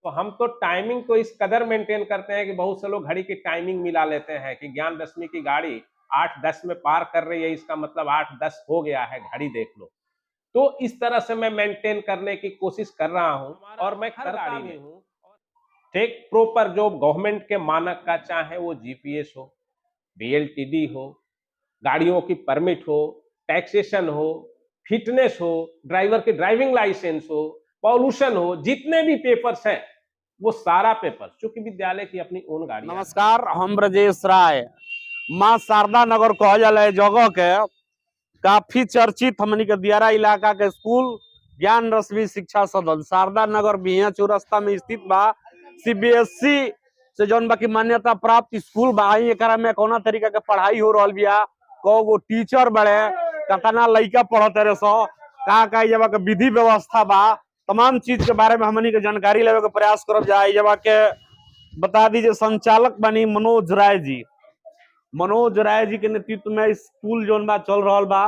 तो हम तो टाइमिंग को इस कदर मेंटेन करते हैं कि बहुत से लोग घड़ी की टाइमिंग मिला लेते हैं कि ज्ञान दशमी की गाड़ी 8:10 में पार कर रही है, इसका मतलब 8:10 हो गया है, घड़ी देख लो। तो इस तरह से मैं मेंटेन करने की कोशिश कर रहा हूं और मैं करता भी हूं। ठीक प्रॉपर जो गवर्नमेंट के मानक का, चाहे वो जीपीएस हो, बीएलटीडी हो, गाड़ियों की परमिट हो, टैक्सेशन हो, फिटनेस हो, ड्राइवर की ड्राइविंग लाइसेंस हो, पॉल्यूशन हो, जितने भी पेपर्स हैं वो सारा पेपर, चूंकि विद्यालय की अपनी ओन गाड़ियां। नमस्कार, हम ब्रजेश राय। माँ शारदा नगर कहल है जगह के काफी चर्चित हमनी के दियारा इलाका के स्कूल ज्ञान रश्मि शिक्षा सदन शारदा नगर बिहिया चौरस्ता में स्थित बा। सीबीएसई से जौन बाकी मान्यता प्राप्त स्कूल बा। एकरा में कौना तरीका के पढ़ाई हो रहा बिया, कगो टीचर बड़े, कतना लइका पढ़त रहे सो, का जब के विधि व्यवस्था बा, तमाम चीज के बारे में हमनी के जानकारी लेवे के प्रयास करब जाए। जब के बता दीजिए संचालक बनी मनोज राय जी। मनोज राय जी के नेतृत्व में स्कूल जोन बा चल रहा बा।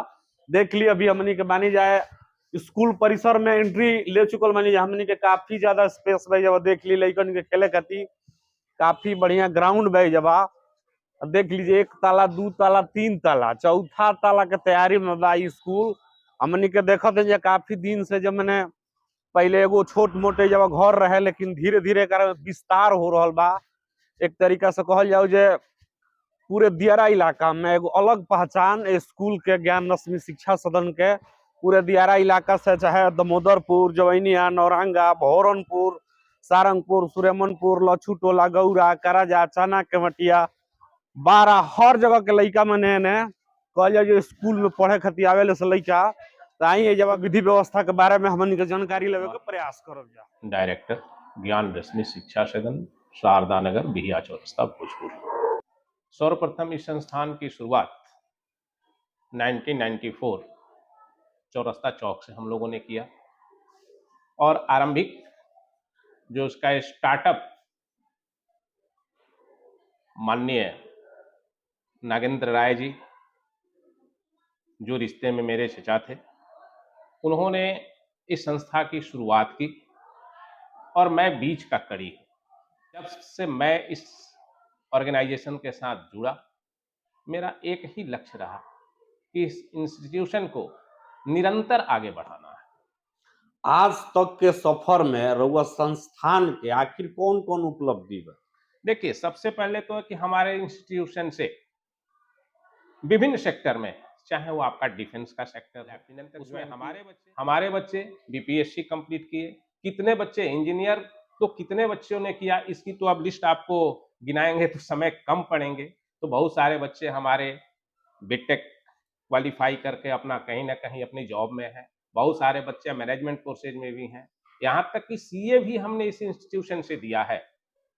देख ली अभी हमनी के बानी जाए स्कूल परिसर में एंट्री ले चुकल बानी जाए। हमनी के काफी ज्यादा स्पेस बा। जब देख ली लइकन के खेले खातिर काफी बढ़िया ग्राउंड बा। जब देख लीजिए 1 ताला 2 ताला 3 ताला, चौथा ताला के तैयारी में बा स्कूल। हमनी के देखत है काफी दिन से, जब मैंने पहले एगो छोट मोटे जब घर रहे, लेकिन धीरे धीरे विस्तार हो रहा बा। एक तरीका से कहल जाओ जे पूरे दियारा इलाका में एगो अलग पहचान स्कूल के ज्ञान रश्मि शिक्षा सदन के पूरे दियारा इलाका से, चाहे दमोदरपुर, जवैनिया, नौरंगा, भौरनपुर, सारंगपुर, सुरेमनपुर, लच्छू टोला, गौरा, कराजा, चाना केवटिया, 12 हर जगह के लइका मने ने कहल जाए जो स्कूल में पढ़े खातिर आवेले से लइका। ताई जब विधि व्यवस्था के बारे में हमनी के जानकारी लेवे के प्रयास करब जा। डायरेक्टर ज्ञान रश्मि शिक्षा सदन शारदा नगर बिहिया चौरस्ता भोजपुर। सर्वप्रथम इस संस्थान की शुरुआत 1994 चौरस्ता चौक से हम लोगों ने किया और आरंभिक जो उसका स्टार्टअप माननीय नागेंद्र राय जी, जो रिश्ते में मेरे चचा थे, उन्होंने इस संस्था की शुरुआत की और मैं बीच का कड़ी हूं। जब से मैं इस ऑर्गेनाइजेशन के साथ जुड़ा, मेरा एक ही लक्ष्य रहा कि इस इंस्टीट्यूशन को निरंतर आगे बढ़ाना है। आज तक के सफर में रउआ संस्थान के आखिर कौन कौन उपलब्धि बा? देखिए, सबसे पहले तो कि हमारे इंस्टीट्यूशन से विभिन्न सेक्टर में, चाहे वो आपका डिफेंस का सेक्टर है, उसमें हमारे बच्चे बीपीएससी कंप्लीट किए, कितने बच्चे इंजीनियर, तो कितने बच्चों ने किया इसकी तो अब लिस्ट आपको गिनाएंगे तो समय कम पड़ेंगे। तो बहुत सारे बच्चे हमारे बीटेक क्वालिफाई करके अपना कहीं ना कहीं अपनी जॉब में है। बहुत सारे बच्चे मैनेजमेंट कोर्सेज में भी हैं। यहाँ तक कि सीए भी हमने इस इंस्टीट्यूशन से दिया है।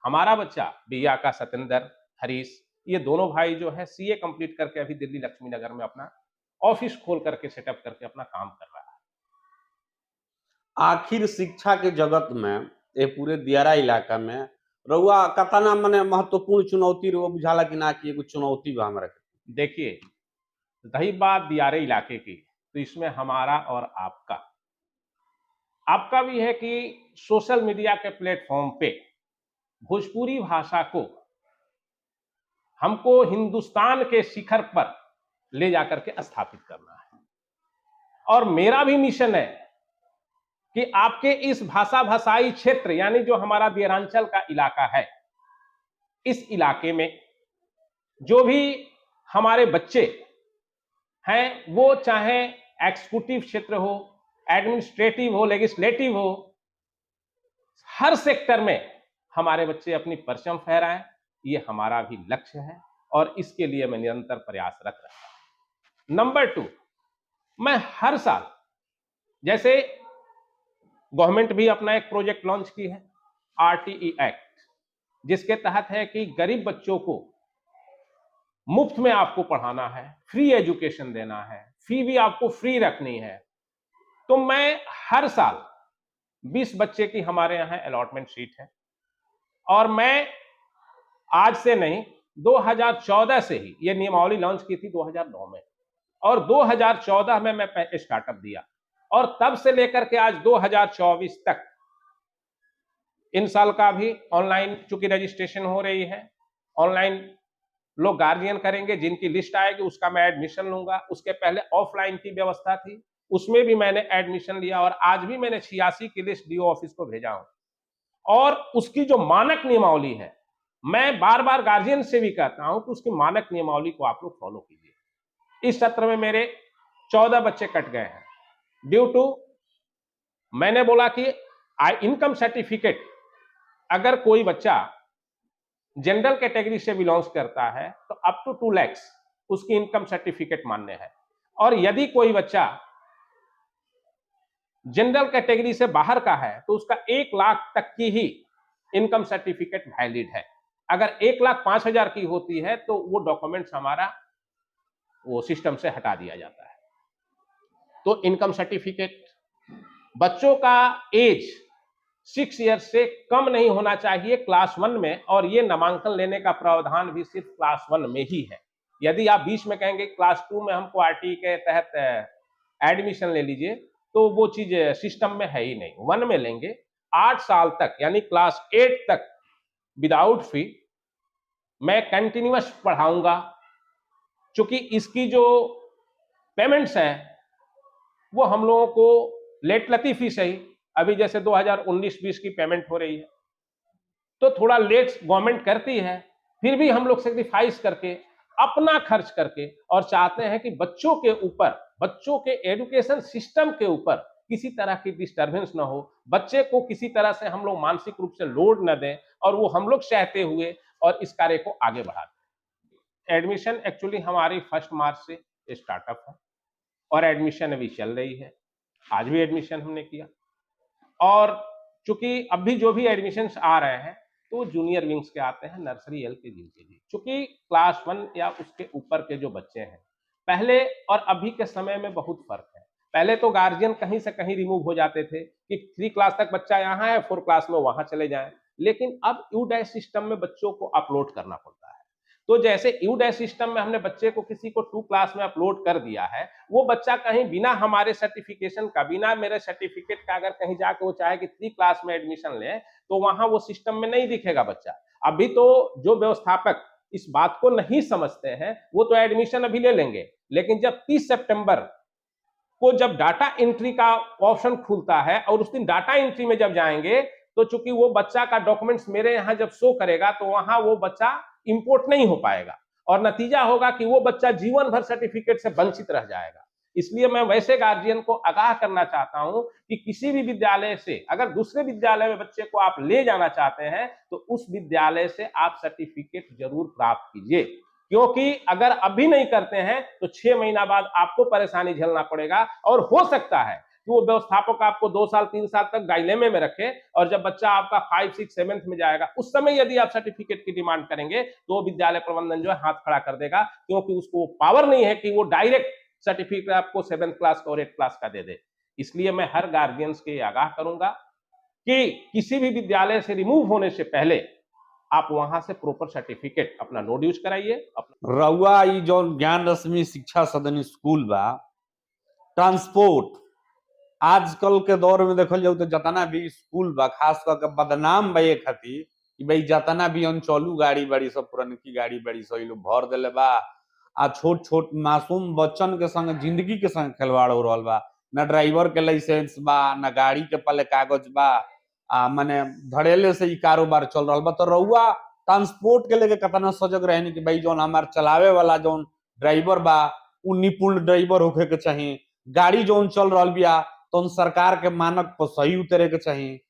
हमारा बच्चा बिया का सतेंद्र, हरीश, ये दोनों भाई जो है सीए कंप्लीट करके अभी दिल्ली लक्ष्मी नगर में अपना ऑफिस खोल करके सेटअप करके अपना काम कर रहा है। आखिर शिक्षा के जगत में ये पूरे दियारा इलाका में रउआ कतना मने महत्वपूर्ण चुनौती रउआ बुझाला कि ना कि एगो चुनौती बा हमरा के? देखिए, रही बात दियारे इलाके की, तो इसमें हमारा और आपका भी है कि सोशल मीडिया के प्लेटफॉर्म पे भोजपुरी भाषा को हमको हिंदुस्तान के शिखर पर ले जाकर के स्थापित करना है। और मेरा भी मिशन है कि आपके इस भाषा भाषाई क्षेत्र, यानी जो हमारा दियारांचल का इलाका है, इस इलाके में जो भी हमारे बच्चे हैं, वो चाहे एग्जीक्यूटिव क्षेत्र हो, एडमिनिस्ट्रेटिव हो, लेजिस्लेटिव हो, हर सेक्टर में हमारे बच्चे अपनी परचम फहराएं, ये हमारा भी लक्ष्य है और इसके लिए मैं निरंतर प्रयासरत रहता हूं। नंबर 2, मैं हर साल, जैसे गवर्नमेंट भी अपना एक प्रोजेक्ट लॉन्च की है, आरटीई एक्ट, जिसके तहत है कि गरीब बच्चों को मुफ्त में आपको पढ़ाना है, फ्री एजुकेशन देना है, फी भी आपको फ्री रखनी है। तो मैं हर साल 20 बच्चे की हमारे यहाँ अलॉटमेंट सीट है और मैं आज से नहीं, 2014 से ही ये नियमावली लॉन्च की थी 2009 में, और 2014 में मैं स्टार्टअप दिया और तब से लेकर के आज 2024 तक इन साल का भी ऑनलाइन चूंकि रजिस्ट्रेशन हो रही है, ऑनलाइन लोग गार्जियन करेंगे, जिनकी लिस्ट आएगी उसका मैं एडमिशन लूंगा। उसके पहले ऑफलाइन की व्यवस्था थी, उसमें भी मैंने एडमिशन लिया और आज भी मैंने 86 की लिस्ट डीओ ऑफिस को भेजा हूं। और उसकी जो मानक नियमावली है, मैं बार बार गार्जियन से भी कहता हूं कि उसकी मानक नियमावली को आप लोग फॉलो कीजिए। इस सत्र में मेरे 14 बच्चे कट गए हैं ड्यू टू, मैंने बोला कि इनकम सर्टिफिकेट, अगर कोई बच्चा जनरल कैटेगरी से बिलोंग्स करता है तो अप टू 2 लाख उसकी इनकम सर्टिफिकेट मान्य है, और यदि कोई बच्चा जनरल कैटेगरी से बाहर का है तो उसका 1 लाख तक की ही इनकम सर्टिफिकेट वैलिड है। अगर 1,05,000 की होती है तो वो डॉक्यूमेंट्स हमारा वो सिस्टम से हटा दिया जाता है। तो इनकम सर्टिफिकेट, बच्चों का एज 6 ईयर से कम नहीं होना चाहिए क्लास 1 में, और ये नामांकन लेने का प्रावधान भी सिर्फ क्लास 1 में ही है। यदि आप बीच में कहेंगे क्लास 2 में हमको आरटी के तहत एडमिशन ले लीजिए, तो वो चीज सिस्टम में है ही नहीं। 1 में लेंगे, 8 साल तक यानी क्लास 8 तक विदाउट फी मैं कंटिन्यूअस पढ़ाऊंगा। चूंकि इसकी जो पेमेंट्स है वो हम लोगों को लेट लतीफी से ही, अभी जैसे 2019-20 की पेमेंट हो रही है तो थोड़ा लेट गवर्नमेंट करती है, फिर भी हम लोग सेक्रीफाइस करके अपना खर्च करके, और चाहते हैं कि बच्चों के ऊपर, बच्चों के एजुकेशन सिस्टम के ऊपर किसी तरह की डिस्टर्बेंस ना हो, बच्चे को किसी तरह से हम लोग मानसिक रूप से लोड न दें, और वो हम लोग चाहते हुए और इस कार्य को आगे बढ़ाते हैं। एडमिशन एक्चुअली हमारी 1 मार्च से स्टार्टअप है और एडमिशन अभी चल रही है। आज भी एडमिशन हमने किया, और चूंकि अभी जो भी एडमिशन्स आ रहे हैं तो जूनियर विंग्स के आते हैं, नर्सरी एलकेजी यूकेजी। चूंकि क्लास 1 या उसके ऊपर के जो बच्चे हैं, पहले और अभी के समय में बहुत फर्क है। पहले तो गार्जियन कहीं से कहीं रिमूव हो जाते थे कि 3 क्लास तक बच्चा यहाँ है, 4 क्लास में वहां चले जाएं, लेकिन अब यू डैश सिस्टम में बच्चों को अपलोड करना पड़ता है। तो जैसे यू डैश सिस्टम में हमने बच्चे को किसी को 2 क्लास में अपलोड कर दिया है, वो बच्चा कहीं बिना हमारे सर्टिफिकेशन का, बिना मेरे सर्टिफिकेट का अगर कहीं जाके वो चाहे कि 3 क्लास में एडमिशन ले, तो वहां वो सिस्टम में नहीं दिखेगा बच्चा। अभी तो जो व्यवस्थापक इस बात को नहीं समझते हैं वो तो एडमिशन अभी ले लेंगे, लेकिन जब 30 सितंबर को जब डाटा एंट्री का ऑप्शन खुलता है और उस दिन डाटा एंट्री में जब जाएंगे, तो चूंकि वो बच्चा का डॉक्यूमेंट्स मेरे यहां जब शो करेगा तो वहां वो बच्चा इंपोर्ट नहीं हो पाएगा, और नतीजा होगा कि वो बच्चा जीवन भर सर्टिफिकेट से वंचित रह जाएगा। इसलिए मैं वैसे गार्जियन को आगाह करना चाहता हूं कि किसी भी विद्यालय से अगर दूसरे विद्यालय में बच्चे को आप ले जाना चाहते हैं तो उस विद्यालय से आप सर्टिफिकेट जरूर प्राप्त कीजिए, क्योंकि अगर अभी नहीं करते हैं तो 6 महीना बाद आपको परेशानी झेलना पड़ेगा, और हो सकता है कि वो व्यवस्थापक आपको 2 साल 3 साल तक डायलेमे में रखे, और जब बच्चा आपका 5, 6, 7th में जाएगा उस समय यदि आप सर्टिफिकेट की डिमांड करेंगे तो विद्यालय प्रबंधन जो है हाथ खड़ा कर देगा, क्योंकि उसको पावर नहीं है कि वो डायरेक्ट सर्टिफिकेट आपको 7th क्लास का और 8th क्लास का दे दे। इसलिए मैं हर गार्जियंस के आगाह करूंगा कि किसी भी विद्यालय से रिमूव होने से पहले आप वहां से प्रॉपर सर्टिफिकेट अपना नोट यूज कराइए। रउआ ई जो ज्ञान रश्मि शिक्षा सदन स्कूल बा, ट्रांसपोर्ट आजकल के दौर में देखल जाऊ तो जतना भी स्कूल बा, खास करके बदनाम बा ये खातिर कि भाई जतना भी अनचलू गाड़ी बड़ी सब, पुरनकी गाड़ी बड़ी सब, लोग भर देले बा, आ छोट छोट मासूम बच्चन के संग जिंदगी के संग खिलवाड़ हो रहा बा। न ड्राइवर के लाइसेंस बा, न गाड़ी के पहले कागज बा, माने धड़ेले से ही कारोबार चल रहा बा। तो रउआ ट्रांसपोर्ट के लेके कितना सजग रहे कि भाई जौन हमार चलावे वाला जौन ड्राइवर बा उ निपुण ड्राइवर होके के चाहिए, गाड़ी जौन चल रहा बिया तो उन सरकार के मानक पर सही उतरे के चाहिए।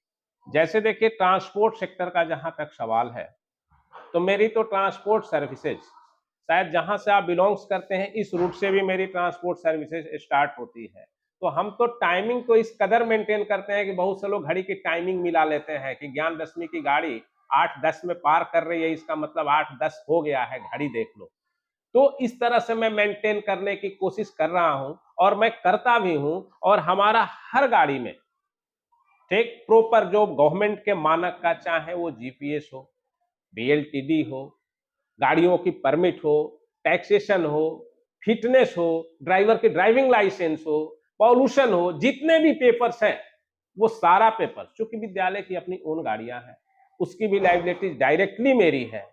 जैसे देखिए ट्रांसपोर्ट सेक्टर का जहां तक सवाल है, तो मेरी तो ट्रांसपोर्ट सर्विसेज, शायद जहां से आप बिलोंग्स करते हैं इस रूट से भी मेरी ट्रांसपोर्ट सर्विसेज स्टार्ट होती है। तो हम तो टाइमिंग को इस कदर मेंटेन करते हैं कि बहुत से लोग घड़ी की टाइमिंग मिला लेते हैं कि ज्ञान रश्मि की गाड़ी 8:10 में पार कर रही है, इसका मतलब 8:10 हो गया है, घड़ी देख लो। तो इस तरह से मैं मेंटेन करने की कोशिश कर रहा हूं और मैं करता भी हूं, और हमारा हर गाड़ी में ठीक प्रॉपर जो गवर्नमेंट के मानक का, चाहे वो जीपीएस हो, बीएलटीडी हो, गाड़ियों की परमिट हो, टैक्सेशन हो, फिटनेस हो, ड्राइवर की ड्राइविंग लाइसेंस हो, पॉल्यूशन हो, जितने भी पेपर्स हैं वो सारा पेपर, चूंकि विद्यालय की अपनी ओन गाड़ियां हैं, उसकी भी लाइबिलिटी डायरेक्टली मेरी है,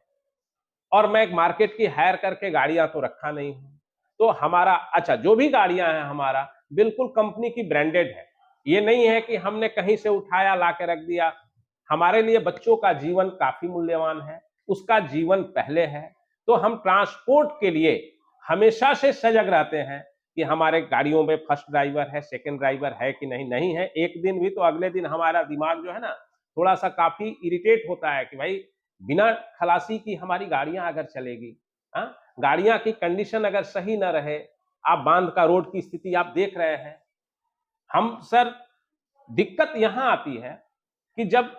और मैं एक मार्केट की हायर करके गाड़ियां तो रखा नहीं हूं। तो हमारा अच्छा जो भी गाड़ियां हैं हमारा बिल्कुल कंपनी की ब्रांडेड है। ये नहीं है कि हमने कहीं से उठाया ला के रख दिया। हमारे लिए बच्चों का जीवन काफी मूल्यवान है, उसका जीवन पहले है। तो हम ट्रांसपोर्ट के लिए हमेशा से सजग रहते हैं कि हमारे गाड़ियों में फर्स्ट ड्राइवर है, सेकंड ड्राइवर है कि नहीं, नहीं है एक दिन भी तो अगले दिन हमारा दिमाग जो है ना थोड़ा सा काफी इरिटेट होता है कि भाई बिना खलासी की हमारी गाड़ियां अगर चलेगी, हाँ, गाड़ियां की कंडीशन अगर सही ना रहे, आप बांध का रोड की स्थिति आप देख रहे हैं। हम सर दिक्कत यहां आती है कि जब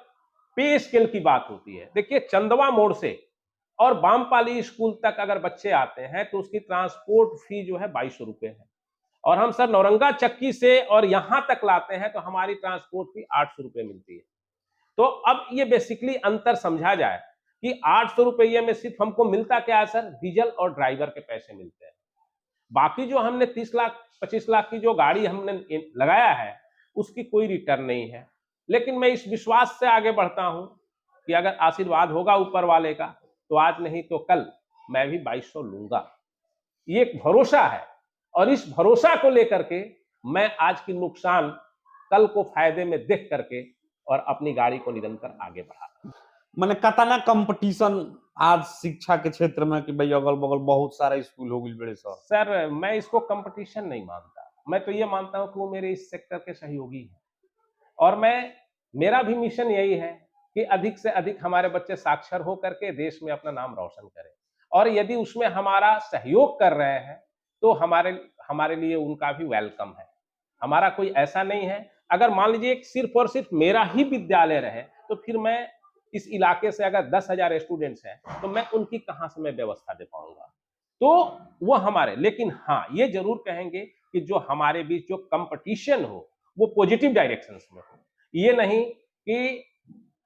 पे स्केल की बात होती है, देखिए चंदवा मोड़ से और बामपाली स्कूल तक अगर बच्चे आते हैं तो उसकी ट्रांसपोर्ट फी जो है 2200 रुपए है, और हम सर नौरंगा चक्की से और यहां तक लाते हैं तो हमारी ट्रांसपोर्ट फी 800 रुपए मिलती है। तो अब ये बेसिकली अंतर समझा जाए कि 800 रुपये में सिर्फ हमको मिलता क्या है सर, डीजल और ड्राइवर के पैसे मिलते हैं। बाकी जो हमने 30 लाख 25 लाख की जो गाड़ी हमने लगाया है उसकी कोई रिटर्न नहीं है। लेकिन मैं इस विश्वास से आगे बढ़ता हूं कि अगर आशीर्वाद होगा ऊपर वाले का तो आज नहीं तो कल मैं भी 2200 लूंगा। ये एक भरोसा है, और इस भरोसा को लेकर के मैं आज की नुकसान कल को फायदे में देख करके और अपनी गाड़ी को निरंतर आगे बढ़ा। मैंने कतना कंपटीशन आज शिक्षा के क्षेत्र में कि भाई अगल बगल बहुत सारा स्कूल हो गई बड़े सर। सर मैं इसको कंपटीशन नहीं मानता, मैं तो ये मानता हूं कि वो मेरे इस सेक्टर के सहयोगी हैं, और मेरा भी मिशन यही है कि अधिक से अधिक हमारे बच्चे साक्षर हो करके देश में अपना नाम रोशन करें, और यदि उसमें हमारा सहयोग कर रहे हैं तो हमारे हमारे लिए उनका भी वेलकम है। हमारा कोई ऐसा नहीं है, अगर मान लीजिए सिर्फ और सिर्फ मेरा ही विद्यालय रहे तो फिर मैं इस इलाके से अगर 10,000 स्टूडेंट्स हैं तो मैं उनकी कहां से मैं व्यवस्था दे पाऊंगा। तो वो हमारे, लेकिन हाँ ये जरूर कहेंगे कि जो हमारे बीच जो कंपटीशन हो वो पॉजिटिव डायरेक्शन में हो। ये नहीं कि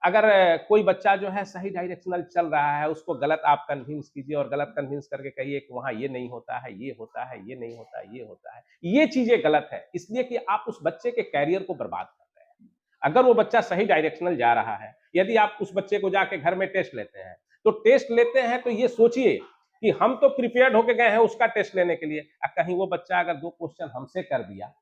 अगर कोई बच्चा जो है सही डायरेक्शनल चल रहा है उसको गलत आप कन्विंस कीजिए और गलत कन्विंस करके कहिए कि वहां ये नहीं होता है, ये होता है, ये नहीं होता है, ये होता है। ये चीजें गलत है, इसलिए कि आप उस बच्चे के कैरियर को बर्बाद कर रहे हैं। अगर वो बच्चा सही डायरेक्शनल जा रहा है, यदि आप उस बच्चे को जाके घर में टेस्ट लेते हैं तो टेस्ट लेते हैं तो ये सोचिए कि हम तो प्रिपेयर्ड होके गए हैं उसका टेस्ट लेने के लिए, कहीं वो बच्चा अगर 2 क्वेश्चन हमसे कर दिया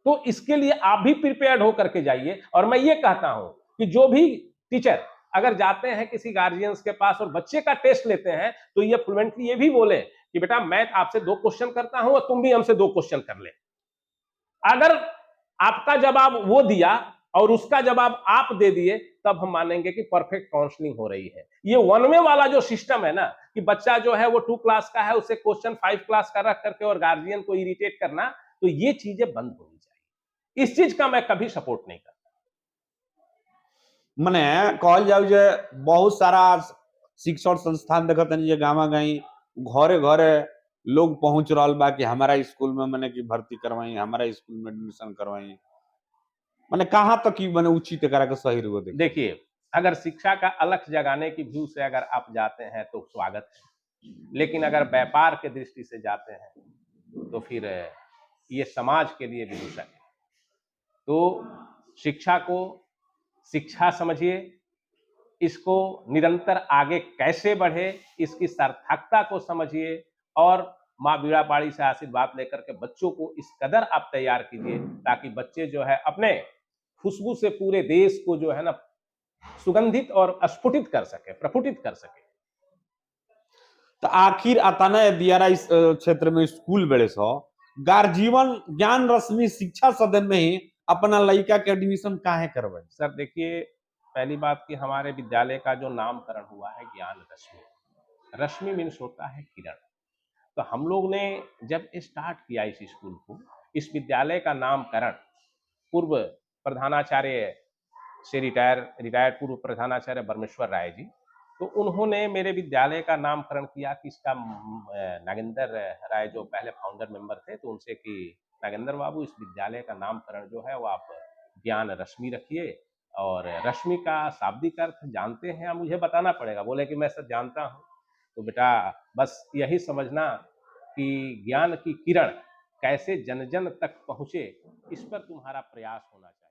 तो इसके लिए आप भी प्रिपेयर्ड होकर के जाइए। और मैं ये कहता हूं कि जो भी टीचर अगर जाते हैं किसी गार्जियंस के पास और बच्चे का टेस्ट लेते हैं तो ये फ्लुएंटली ये भी बोले कि बेटा मैं आपसे 2 क्वेश्चन करता हूं और तुम भी हमसे 2 क्वेश्चन कर ले। अगर आपका जवाब वो दिया और उसका जवाब आप दे दिए तब हम मानेंगे कि परफेक्ट काउंसलिंग हो रही है। ये वन वे वाला जो सिस्टम है ना कि बच्चा जो है वो 2 क्लास का है उसे क्वेश्चन 5 क्लास का रख करके और गार्जियन को इरिटेट करना, तो ये चीजें बंद होनी चाहिए। इस चीज का मैं कभी सपोर्ट नहीं करता। मने कहल जाऊ जे बहुत सारा शिक्षण संस्थान देखत नहीं जे गामा गई घरे घरे लोग पहुंच रहा बा कि हमारा स्कूल में मैंने की भर्ती करवाई, हमारा स्कूल में एडमिशन करवाई। मैंने कहाँ तक की मैंने उचित करा के सही रहो। देखिए अगर शिक्षा का अलख जगाने की व्यू से अगर आप जाते हैं तो स्वागत है, लेकिन अगर व्यापार के दृष्टि से जाते हैं तो फिर ये समाज के लिए विदूषक है। तो शिक्षा को शिक्षा समझिए, इसको निरंतर आगे कैसे बढ़े इसकी सार्थकता को समझिए, और माँ बीड़ापाड़ी से आशीर्वाद लेकर के बच्चों को इस कदर आप तैयार कीजिए ताकि बच्चे जो है अपने खुशबू से पूरे देश को जो है ना सुगंधित और स्फुटित कर सके, प्रफुटित कर सके। तो आखिर अतने दियारा इस क्षेत्र में स्कूल बड़े सो गार्जीवन ज्ञान रश्मि शिक्षा सदन में ही अपना लड़का के एडमिशन काहे करवाए। सर देखिए पहली बात कि हमारे विद्यालय का जो नामकरण हुआ है ज्ञान रश्मि, रश्मि मीन्स होता है किरण। तो हम लोग ने जब स्टार्ट किया इस स्कूल को, इस विद्यालय का नामकरण पूर्व प्रधानाचार्य से रिटायर्ड पूर्व प्रधानाचार्य परमेश्वर राय जी, तो उन्होंने मेरे विद्यालय का नामकरण किया कि इसका नागेंद्र राय जो पहले फाउंडर मेंबर थे तो उनसे कि नागेंद्र बाबू इस विद्यालय का नामकरण जो है वो आप ज्ञान रश्मि रखिए। और रश्मि का शाब्दिक अर्थ जानते हैं या मुझे बताना पड़ेगा? बोले कि मैं सर जानता हूँ। तो बेटा बस यही समझना कि ज्ञान की किरण कैसे जन जन तक पहुंचे, इस पर तुम्हारा प्रयास होना चाहिए।